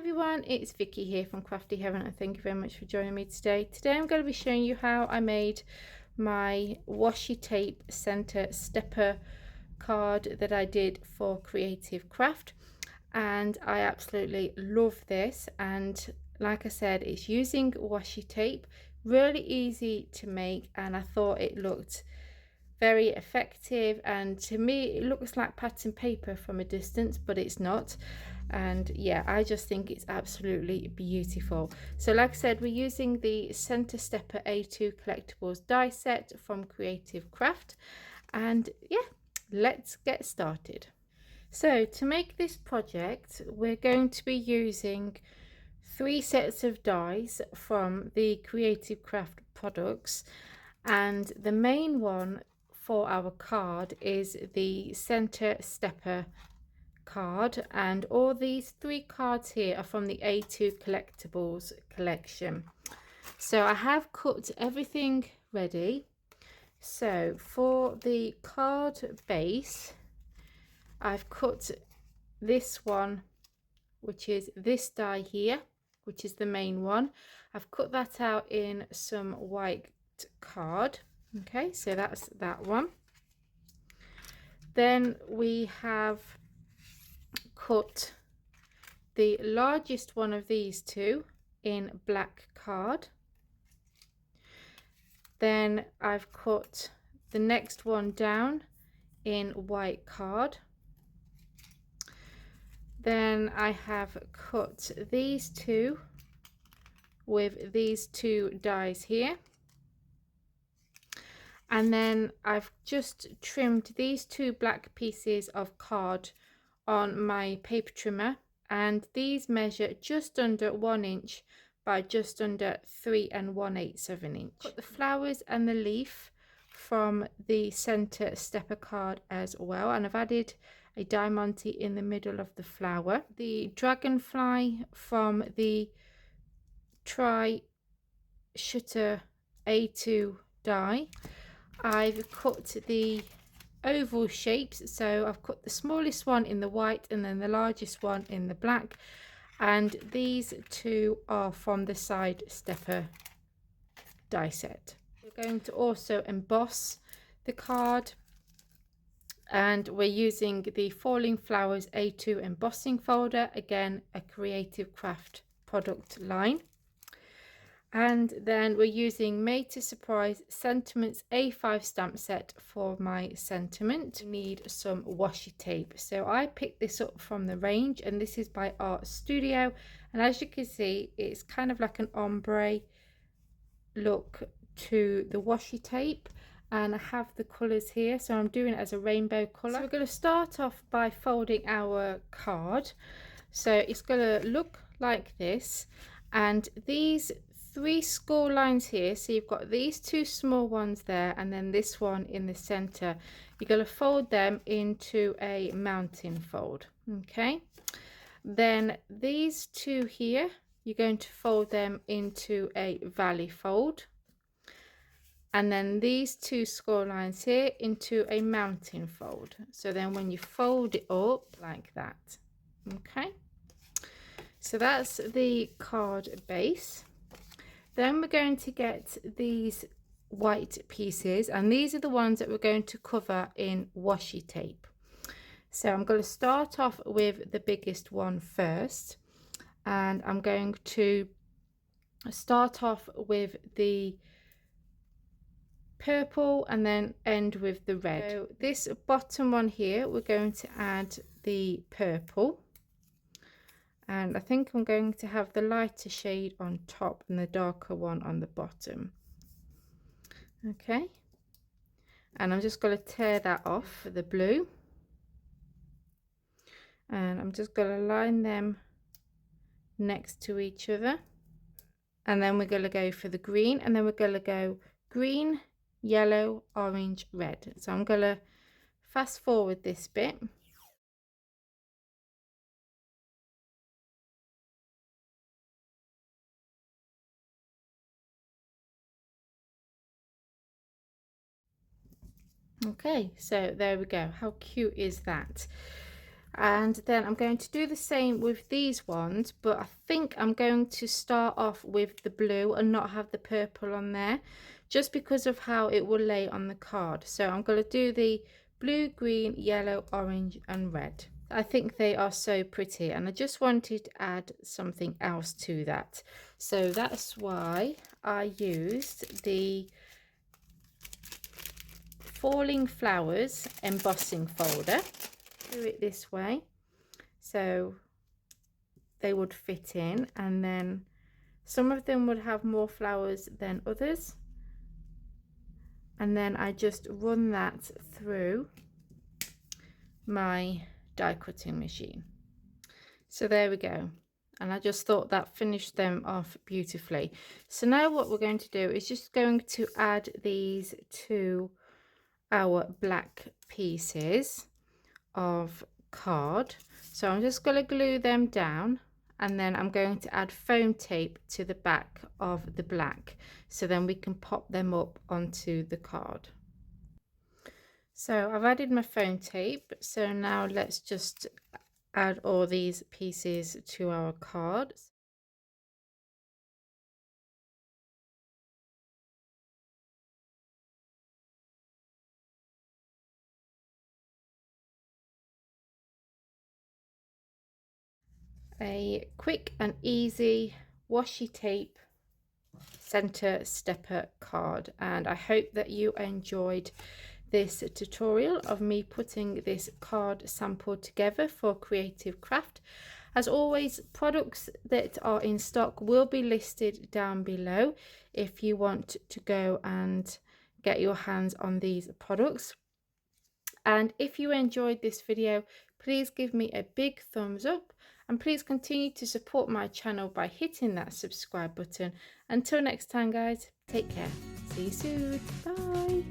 everyone, it's Vicky here from Crafty Heaven, and thank you very much for joining me today. Today I'm going to be showing you how I made my washi tape center stepper card that I did for Creative Craft, and I absolutely love this. And like I said, it's using washi tape, really easy to make, and I thought it looked very effective, and to me it looks like pattern paper from a distance, but it's not. And yeah, I just think it's absolutely beautiful. So like I said, we're using the Center Stepper A2 Collectables die set from Creative Craft, and yeah, let's get started. So to make this project, we're going to be using 3 sets of dies from the Creative Craft products, and the main one for our card is the Center Stepper card, and all these 3 cards here are from the A2 Collectables collection. So I have cut everything ready. So for the card base, I've cut this one, which is this die here, which is the main one. I've cut that out in some white card. Okay, so that's that one. Then we have cut the largest one of these two in black card. Then I've cut the next one down in white card. Then I have cut these two with these 2 dies here, and then I've just trimmed these 2 black pieces of card on my paper trimmer, and these measure just under 1 inch by just under 3 1/8 of an inch. Cut the flowers and the leaf from the center stepper card as well, and I've added a diamante in the middle of the flower. The dragonfly from the Tri Shutter A2 die, I've cut the oval shapes, so I've cut the smallest one in the white and then the largest one in the black, and these 2 are from the side stepper die set. We're going to also emboss the card, and we're using the Falling Flowers A2 embossing folder, again a Creative Craft product line. And then we're using Made to Surprise Sentiments A5 stamp set for my sentiment. We need some washi tape, so I picked this up from the range, and this is by Art Studio, and as you can see, it's kind of like an ombre look to the washi tape, and I have the colors here, so I'm doing it as a rainbow color. So we're going to start off by folding our card, so it's going to look like this, and these 3 score lines here, so you've got these 2 small ones there and then this one in the center, you're going to fold them into a mountain fold. Okay, then these 2 here, you're going to fold them into a valley fold, and then these 2 score lines here into a mountain fold. So then when you fold it up like that. Okay, so that's the card base. Then we're going to get these white pieces, and these are the ones that we're going to cover in washi tape. So I'm going to start off with the biggest one first, and I'm going to start off with the purple and then end with the red. So this bottom one here, we're going to add the purple, and I think I'm going to have the lighter shade on top and the darker one on the bottom. Okay, and I'm just going to tear that off for the blue, and I'm just going to line them next to each other, and then we're going to go for the green, and then we're going to go green, yellow, orange, red. So I'm going to fast forward this bit. Okay, so there we go. How cute is that? And then I'm going to do the same with these ones, but I think I'm going to start off with the blue and not have the purple on there, just because of how it will lay on the card. So I'm going to do the blue, green, yellow, orange and red. I think they are so pretty, and I just wanted to add something else to that. So that's why I used the Falling Flowers embossing folder. Do it this way so they would fit in, and then some of them would have more flowers than others, and then I just run that through my die cutting machine. So there we go, and I just thought that finished them off beautifully. So now what we're going to do is just going to add these to our black pieces of card. So I'm just going to glue them down, and then I'm going to add foam tape to the back of the black, so then we can pop them up onto the card. So I've added my foam tape, so now let's just add all these pieces to our cards. A quick and easy washi tape center stepper card, and I hope that you enjoyed this tutorial of me putting this card sample together for Creative Craft. As always, products that are in stock will be listed down below if you want to go and get your hands on these products. And if you enjoyed this video, please give me a big thumbs up, and please continue to support my channel by hitting that subscribe button. Until next time guys, take care. See you soon. Bye.